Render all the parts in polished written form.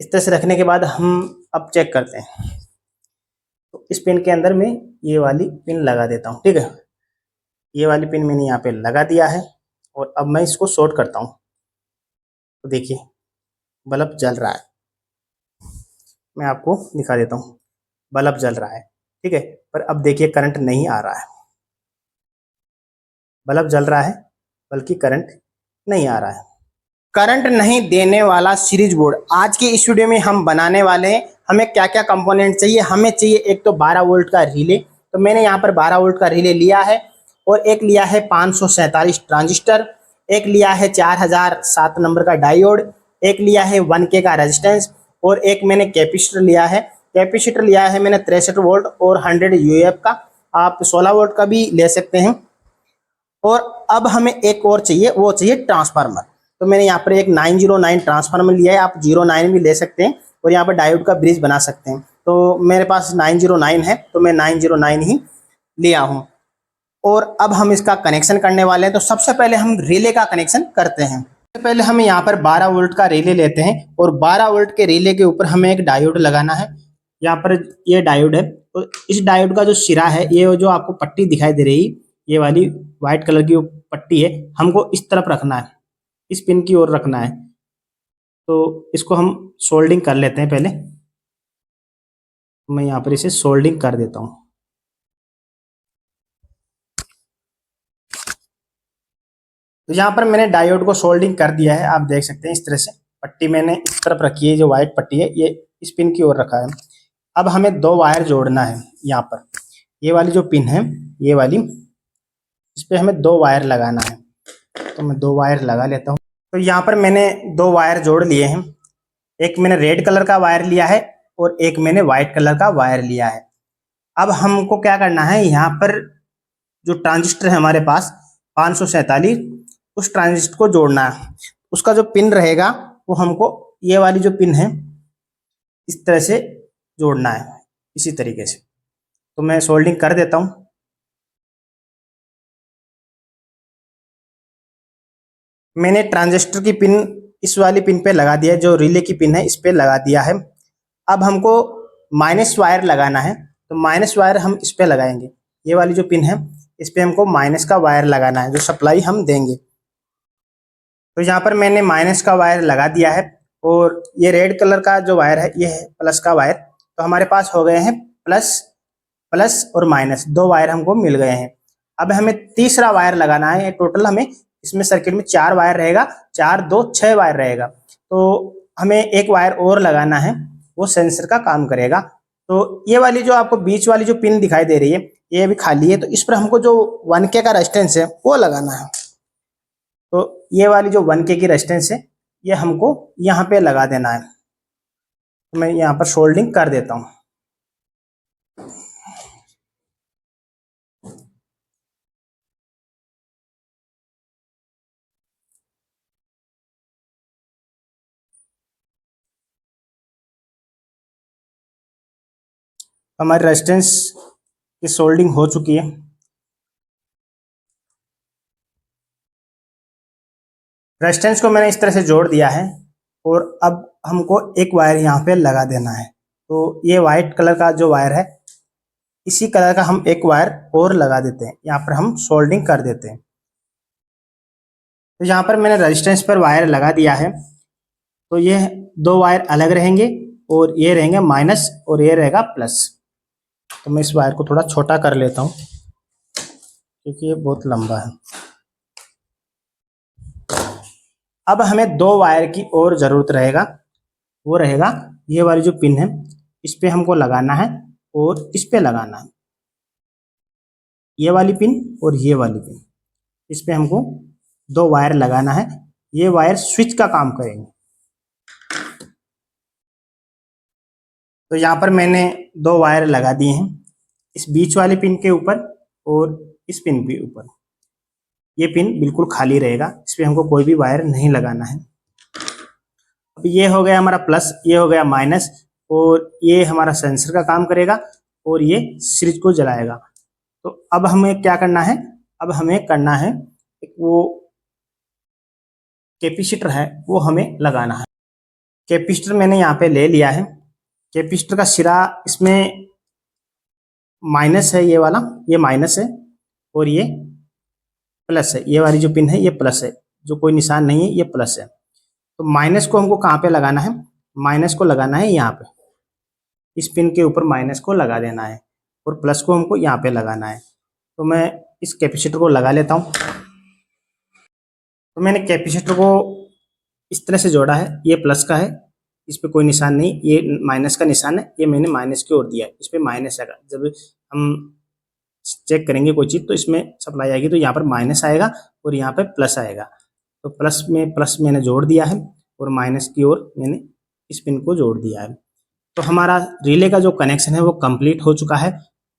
इस तरह से रखने के बाद हम अब चेक करते हैं। तो इस पिन के अंदर मैं ये वाली पिन लगा देता हूँ, ठीक है। ये वाली पिन मैंने यहाँ पे लगा दिया है और अब मैं इसको शॉर्ट करता हूँ। तो देखिए बल्ब जल रहा है, मैं आपको दिखा देता हूँ, बल्ब जल रहा है, ठीक है। पर अब देखिए करंट नहीं आ रहा है, बल्ब जल रहा है बल्कि करंट नहीं आ रहा है। करंट नहीं देने वाला सीरीज बोर्ड आज के इस वीडियो में हम बनाने वाले हैं। हमें क्या क्या कंपोनेंट चाहिए, हमें चाहिए एक तो 12 वोल्ट का रिले, तो मैंने यहाँ पर 12 वोल्ट का रिले लिया है, और एक लिया है 547 ट्रांजिस्टर, एक लिया है 4007 नंबर का डायोड, एक लिया है 1K का रेजिस्टेंस, और एक मैंने कैपेसिटर लिया है। कैपेसिटर लिया है मैंने 63 वोल्ट और 100 यूएफ का, आप 16 वोल्ट का भी ले सकते हैं। और अब हमें एक और चाहिए, वो चाहिए ट्रांसफार्मर। तो मैंने यहाँ पर एक 909 ट्रांसफार्मर लिया है, आप 09 भी ले सकते हैं, और यहाँ पर डायोड का ब्रिज बना सकते हैं। तो मेरे पास 909 है, तो मैं 909 ही लिया हूँ। और अब हम इसका कनेक्शन करने वाले हैं। तो सबसे पहले हम रिले का कनेक्शन करते हैं। सबसे पहले हम यहाँ पर 12 वोल्ट का रिले लेते हैं, और 12 वोल्ट के रिले के ऊपर हमें एक डायोड लगाना है। यहाँ पर ये डायोड है, तो इस डायोड का जो सिरा है, ये जो आपको पट्टी दिखाई दे रही, ये वाली व्हाइट कलर की पट्टी है, हमको इस तरफ रखना है, इस पिन की ओर रखना है। तो इसको हम सोल्डिंग कर लेते हैं पहले। मैं यहाँ पर इसे सोल्डिंग कर देता हूँ। तो यहाँ पर मैंने डायोड को सोल्डिंग कर दिया है, आप देख सकते हैं। इस तरह से पट्टी मैंने इस तरफ रखी है, जो व्हाइट पट्टी है ये इस पिन की ओर रखा है। अब हमें दो वायर जोड़ना है। यहाँ पर ये वाली जो पिन है, ये वाली, इस पे हमें दो वायर लगाना है। तो मैं दो वायर लगा लेता हूँ। तो यहाँ पर मैंने दो वायर जोड़ लिए हैं, एक मैंने रेड कलर का वायर लिया है और एक मैंने व्हाइट कलर का वायर लिया है। अब हमको क्या करना है, यहाँ पर जो ट्रांजिस्टर है हमारे पास 547, उस ट्रांजिस्टर को जोड़ना है। उसका जो पिन रहेगा वो हमको ये वाली जो पिन है इस तरह से जोड़ना है, इसी तरीके से। तो मैं सोल्डिंग कर देता हूँ। मैंने ट्रांजिस्टर की पिन इस वाली पिन पे लगा दिया है, जो रिले की पिन है इस पे लगा दिया है। अब हमको माइनस वायर लगाना है, तो माइनस वायर हम इस पे लगाएंगे। ये वाली जो पिन है इस पे हमको माइनस का वायर लगाना है, जो सप्लाई हम देंगे। तो यहाँ पर मैंने माइनस का वायर लगा दिया है, और ये रेड कलर का जो वायर है ये है प्लस का वायर। तो हमारे पास हो गए हैं प्लस, प्लस और माइनस, दो वायर हमको मिल गए हैं। अब हमें तीसरा वायर लगाना है। टोटल हमें इसमें सर्किट में 4 वायर रहेगा, 4 2 6 वायर रहेगा। तो हमें एक वायर और लगाना है, वो सेंसर का काम करेगा। तो ये वाली जो आपको बीच वाली जो पिन दिखाई दे रही है, ये अभी खाली है, तो इस पर हमको जो 1K का रेजिस्टेंस है वो लगाना है। तो ये वाली जो 1K की रेजिस्टेंस है ये हमको यहाँ पे लगा देना है। तो मैं यहाँ पर सोल्डिंग कर देता हूँ। हमारी रेजिस्टेंस की सोल्डिंग हो चुकी है। रेजिस्टेंस को मैंने इस तरह से जोड़ दिया है, और अब हमको एक वायर यहाँ पे लगा देना है। तो ये वाइट कलर का जो वायर है, इसी कलर का हम एक वायर और लगा देते हैं, यहाँ पर हम सोल्डिंग कर देते हैं। तो यहाँ पर मैंने रेजिस्टेंस पर वायर लगा दिया है। तो ये दो वायर अलग रहेंगे, और ये रहेंगे माइनस और ये रहेगा प्लस। तो मैं इस वायर को थोड़ा छोटा कर लेता हूँ, क्योंकि ये बहुत लंबा है। अब हमें दो वायर की और ज़रूरत रहेगा, वो रहेगा ये वाली जो पिन है, इस पे हमको लगाना है और इस पे लगाना है। ये वाली पिन और ये वाली पिन, इस पे हमको दो वायर लगाना है। ये वायर स्विच का काम करेंगे। तो यहाँ पर मैंने दो वायर लगा दिए हैं, इस बीच वाली पिन के ऊपर और इस पिन के ऊपर। ये पिन बिल्कुल खाली रहेगा, इस पे हमको कोई भी वायर नहीं लगाना है। अब ये हो गया हमारा प्लस, ये हो गया माइनस, और ये हमारा सेंसर का काम करेगा, और ये स्विच को जलाएगा। तो अब हमें क्या करना है, अब हमें करना है एक वो कैपेसिटर है वो हमें लगाना है। कैपेसिटर मैंने यहाँ पे ले लिया है। कैपेसिटर का सिरा इसमें माइनस है, ये वाला, ये माइनस है और ये प्लस है। ये वाली जो पिन है ये प्लस है, जो कोई निशान नहीं है ये प्लस है। तो माइनस को हमको कहाँ पे लगाना है? माइनस को लगाना है यहाँ पे, इस पिन के ऊपर माइनस को लगा देना है और प्लस को हमको यहाँ पे लगाना है। तो मैं इस कैपेसिटर को लगा लेता हूँ। तो मैंने कैपेसिटर को इस तरह से जोड़ा है, ये प्लस का है, इस पे कोई निशान नहीं, ये माइनस का निशान है, ये मैंने माइनस की ओर दिया है, इस पे माइनस आएगा। जब हम चेक करेंगे कोई चीज़ तो इसमें सप्लाई आएगी तो यहाँ पर माइनस आएगा और यहाँ पे प्लस आएगा। तो प्लस में प्लस मैंने जोड़ दिया है और माइनस की ओर मैंने इस पिन को जोड़ दिया है। तो हमारा रिले का जो कनेक्शन है वो कंप्लीट हो चुका है।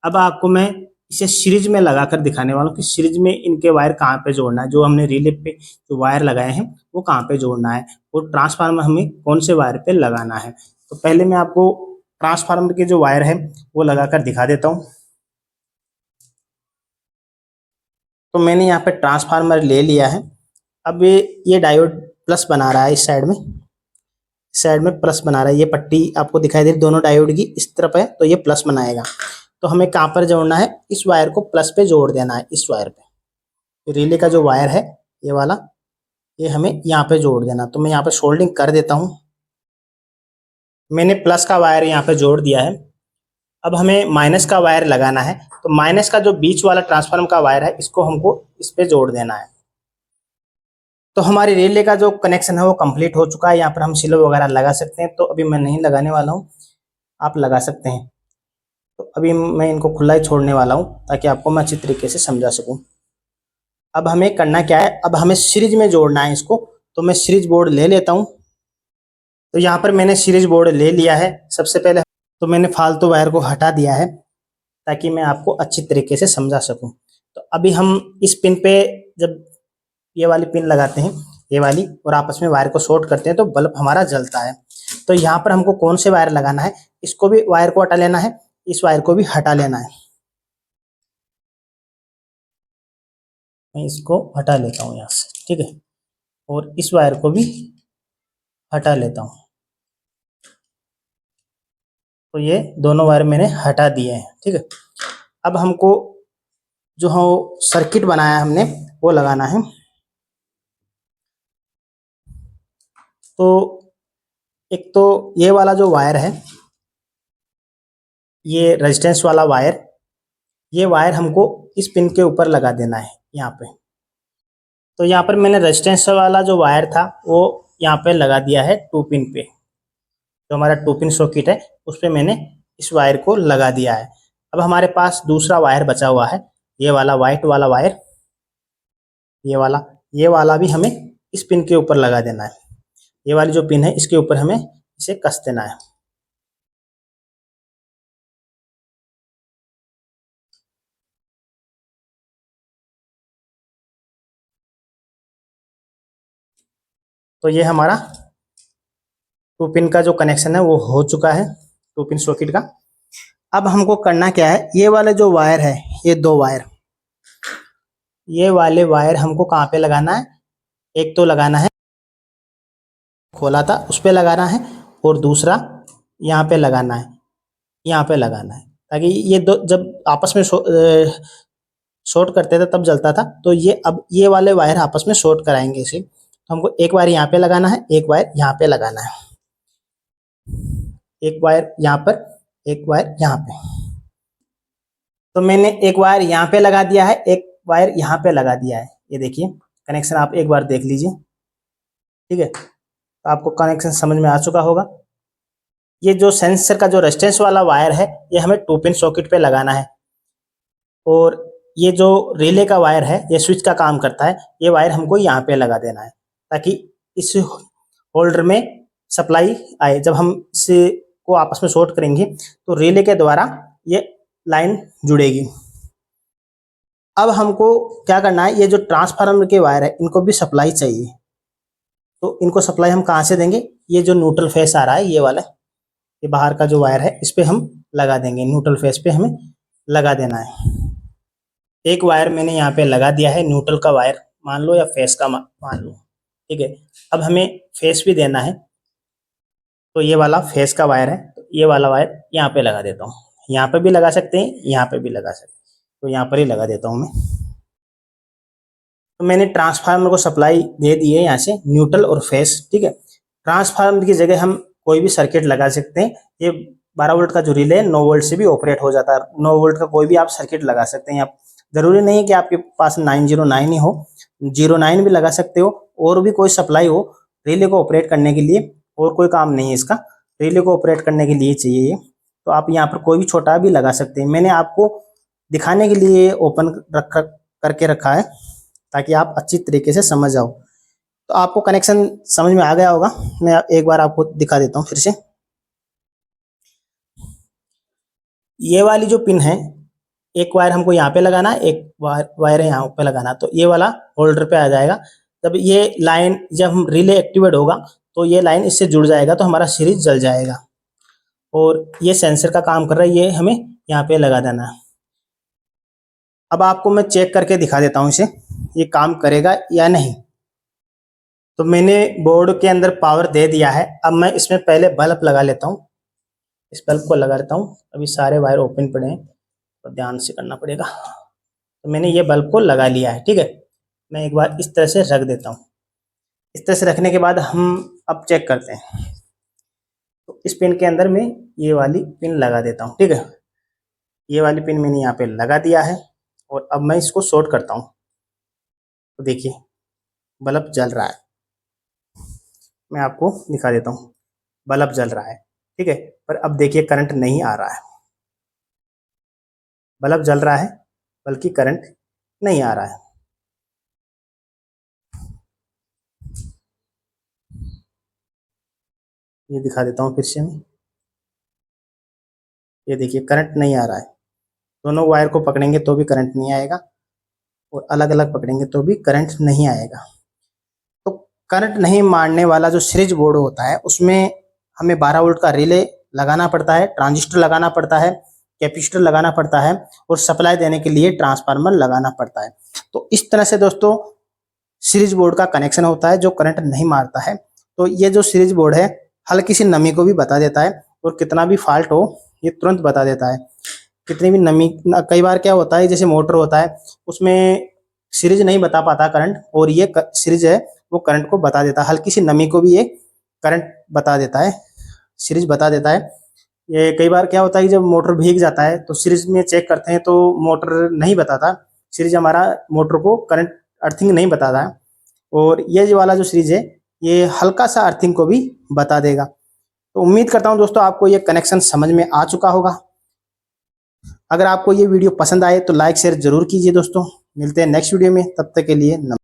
अब आपको मैं इसे सीरीज में लगाकर दिखाने वाला हूँ कि सीरीज में इनके वायर कहाँ पे जोड़ना है, जो हमने रिले पे जो वायर लगाए हैं वो कहाँ पे जोड़ना है और ट्रांसफार्मर हमें कौन से वायर पे लगाना है। तो पहले मैं आपको ट्रांसफार्मर के जो वायर है वो लगाकर दिखा देता हूँ। तो मैंने यहाँ पे ट्रांसफार्मर ले लिया है। अब ये डायोड प्लस बना रहा है, इस साइड में प्लस बना रहा है। ये पट्टी आपको दिखाई दे रही दोनों डायोड की इस तरफ है, तो ये प्लस बनाएगा। तो हमें कहाँ पर जोड़ना है? इस वायर को प्लस पे जोड़ देना है, इस वायर पे। तो रिले का जो वायर है ये वाला, ये हमें यहाँ पे जोड़ देना। तो मैं यहाँ पे सोल्डिंग कर देता हूँ। मैंने प्लस का वायर यहाँ पे जोड़ दिया है। अब हमें माइनस का वायर लगाना है। तो माइनस का जो बीच वाला ट्रांसफार्मर का वायर है इसको हमको इस पे जोड़ देना है। तो हमारी रिले का जो कनेक्शन है वो कंप्लीट हो चुका है। यहाँ पर हम सिलो वगैरह लगा सकते हैं, तो अभी मैं नहीं लगाने वाला हूँ, आप लगा सकते हैं। तो अभी मैं इनको खुला ही छोड़ने वाला हूँ ताकि आपको मैं अच्छी तरीके से समझा सकूँ। अब हमें करना क्या है? अब हमें सीरीज में जोड़ना है इसको। तो मैं सीरीज बोर्ड ले लेता हूँ। तो यहाँ पर मैंने सीरीज बोर्ड ले लिया है। सबसे पहले तो मैंने फालतू वायर को हटा दिया है ताकि मैं आपको अच्छी तरीके से समझा सकूँ। तो अभी हम इस पिन पे जब ये वाली पिन लगाते हैं, ये वाली, और आपस में वायर को शॉर्ट करते हैं तो बल्ब हमारा जलता है। तो यहाँ पर हमको कौन से वायर लगाना है? इसको भी वायर को हटा लेना है, इस वायर को भी हटा लेना है। मैं इसको हटा लेता हूँ यहाँ से, ठीक है, और इस वायर को भी हटा लेता हूँ। तो ये दोनों वायर मैंने हटा दिए हैं, ठीक है। अब हमको जो हम सर्किट बनाया हमने वो लगाना है। तो एक तो ये वाला जो वायर है, ये रेजिस्टेंस वाला वायर, ये वायर हमको इस पिन के ऊपर लगा देना है यहाँ पे। तो यहाँ पर मैंने रेजिस्टेंस वाला जो वायर था वो यहाँ पे लगा दिया है 2 पिन पे। जो हमारा 2 पिन सॉकेट है उस पे मैंने इस वायर को लगा दिया है। अब हमारे पास दूसरा वायर बचा हुआ है, ये वाला व्हाइट वाला वायर, ये वाला भी हमें इस पिन के ऊपर लगा देना है। ये वाली जो पिन है इसके ऊपर हमें इसे कस देना है। तो ये हमारा 2 पिन का जो कनेक्शन है वो हो चुका है, 2 पिन सॉकेट का। अब हमको करना क्या है? ये वाले जो वायर है, ये 2 वायर, ये वाले वायर हमको कहाँ पे लगाना है? एक तो लगाना है खोला था उस पे लगाना है, और दूसरा यहाँ पे लगाना है, यहाँ पे लगाना है, ताकि ये दो जब आपस में शॉर्ट करते थे तब जलता था। तो ये अब ये वाले वायर आपस में शॉर्ट कराएंगे इसे। तो हमको एक वायर यहाँ पे लगाना है, एक वायर यहाँ पे लगाना है, एक वायर यहाँ पर, एक वायर यहाँ पे। तो मैंने एक वायर यहाँ पे लगा दिया है, एक वायर यहाँ पे लगा दिया है। ये देखिए कनेक्शन आप एक बार देख लीजिए, ठीक है। तो आपको कनेक्शन समझ में आ चुका होगा। ये जो सेंसर का जो रेजिस्टेंस वाला वायर है ये हमें 2 पिन सॉकेट पे लगाना है, और ये जो रिले का वायर है ये स्विच का काम करता है, ये वायर हमको यहाँ पे लगा देना है ताकि इस होल्डर में सप्लाई आए। जब हम इसे को आपस में शॉर्ट करेंगे तो रिले के द्वारा ये लाइन जुड़ेगी। अब हमको क्या करना है? ये जो ट्रांसफार्मर के वायर है इनको भी सप्लाई चाहिए। तो इनको सप्लाई हम कहाँ से देंगे? ये जो न्यूट्रल फेस आ रहा है ये वाला, ये बाहर का जो वायर है इस पे हम लगा देंगे, न्यूट्रल फेस पे हमें लगा देना है। एक वायर मैंने यहाँ पे लगा दिया है, न्यूट्रल का वायर मान लो या फेस का मान लो, ठीक है। अब हमें फेस भी देना है। तो ये वाला फेस का वायर है, तो ये वाला वायर यहाँ पे लगा देता हूँ। यहाँ पे भी लगा सकते हैं, यहाँ पे भी लगा सकते हैं, तो यहाँ पर ही लगा देता हूँ मैं। तो मैंने ट्रांसफार्मर को सप्लाई दे दी है यहाँ से न्यूट्रल और फेस, ठीक है। ट्रांसफार्मर की जगह हम कोई भी सर्किट लगा सकते हैं। ये 12 वोल्ट का जो रिले है 9 वोल्ट से भी ऑपरेट हो जाता है। 9 वोल्ट का कोई भी आप सर्किट लगा सकते हैं। आप जरूरी नहीं है कि आपके पास 909 ही हो, 09 भी लगा सकते हो, और भी कोई सप्लाई हो रिले को ऑपरेट करने के लिए। और कोई काम नहीं है इसका, रिले को ऑपरेट करने के लिए चाहिए ये, तो आप यहाँ पर कोई भी छोटा भी लगा सकते हैं। मैंने आपको दिखाने के लिए ओपन करके रखा है ताकि आप अच्छी तरीके से समझ जाओ। तो आपको कनेक्शन समझ में आ गया होगा। मैं एक बार आपको दिखा देता हूँ फिर से। ये वाली जो पिन है, एक वायर हमको यहाँ पे लगाना, एक वायर है यहाँ पे लगाना, तो ये वाला होल्डर पे आ जाएगा। तब ये लाइन जब हम रिले एक्टिवेट होगा तो ये लाइन इससे जुड़ जाएगा, तो हमारा सीरीज जल जाएगा। और ये सेंसर का काम कर रहा है, ये हमें यहाँ पे लगा देना है। अब आपको मैं चेक करके दिखा देता हूँ इसे, ये काम करेगा या नहीं। तो मैंने बोर्ड के अंदर पावर दे दिया है। अब मैं इसमें पहले बल्ब लगा लेता हूँ, इस बल्ब को लगा लेता हूँ। अभी सारे वायर ओपन पड़े हैं तो ध्यान से करना पड़ेगा। तो मैंने ये बल्ब को लगा लिया है, ठीक है। मैं एक बार इस तरह से रख देता हूँ। इस तरह से रखने के बाद हम अब चेक करते हैं। तो इस पिन के अंदर मैं ये वाली पिन लगा देता हूँ, ठीक है। ये वाली पिन मैंने यहाँ पे लगा दिया है और अब मैं इसको शॉर्ट करता हूँ। तो देखिए बल्ब जल रहा है, मैं आपको दिखा देता हूँ, बल्ब जल रहा है, ठीक है। पर अब देखिए करंट नहीं आ रहा है। बल्ब जल रहा है बल्कि करंट नहीं आ रहा है। ये दिखा देता हूँ फिर से मैं। ये देखिए करंट नहीं आ रहा है। दोनों वायर को पकड़ेंगे तो भी करंट नहीं आएगा, और अलग अलग पकड़ेंगे तो भी करंट नहीं आएगा। तो करंट नहीं मारने वाला जो सीरीज बोर्ड होता है उसमें हमें 12 वोल्ट का रिले लगाना पड़ता है, ट्रांजिस्टर लगाना पड़ता है, कैपेसिटर लगाना पड़ता है, और सप्लाई देने के लिए ट्रांसफार्मर लगाना पड़ता है। तो इस तरह से दोस्तों सीरीज बोर्ड का कनेक्शन होता है जो करंट नहीं मारता है। तो ये जो सीरीज बोर्ड है हल्की सी नमी को भी बता देता है, और कितना भी फॉल्ट हो ये तुरंत बता देता है। कितनी भी नमी, कई बार क्या होता है जैसे मोटर होता है उसमें सीरीज नहीं बता पाता करंट, और ये सीरीज है वो करंट को बता देता है। हल्की सी नमी को भी ये करंट बता देता है, सीरीज बता देता है। ये कई बार क्या होता है जब मोटर भीग जाता है तो सीरीज में चेक करते हैं तो मोटर नहीं बताता, सीरीज हमारा मोटर को करंट अर्थिंग नहीं बताता है। और ये जो वाला जो सीरीज है ये हल्का सा अर्थिंग को भी बता देगा। तो उम्मीद करता हूँ दोस्तों आपको ये कनेक्शन समझ में आ चुका होगा। अगर आपको ये वीडियो पसंद आए तो लाइक शेयर जरूर कीजिए दोस्तों। मिलते हैं नेक्स्ट वीडियो में, तब तक के लिए नमस्कार।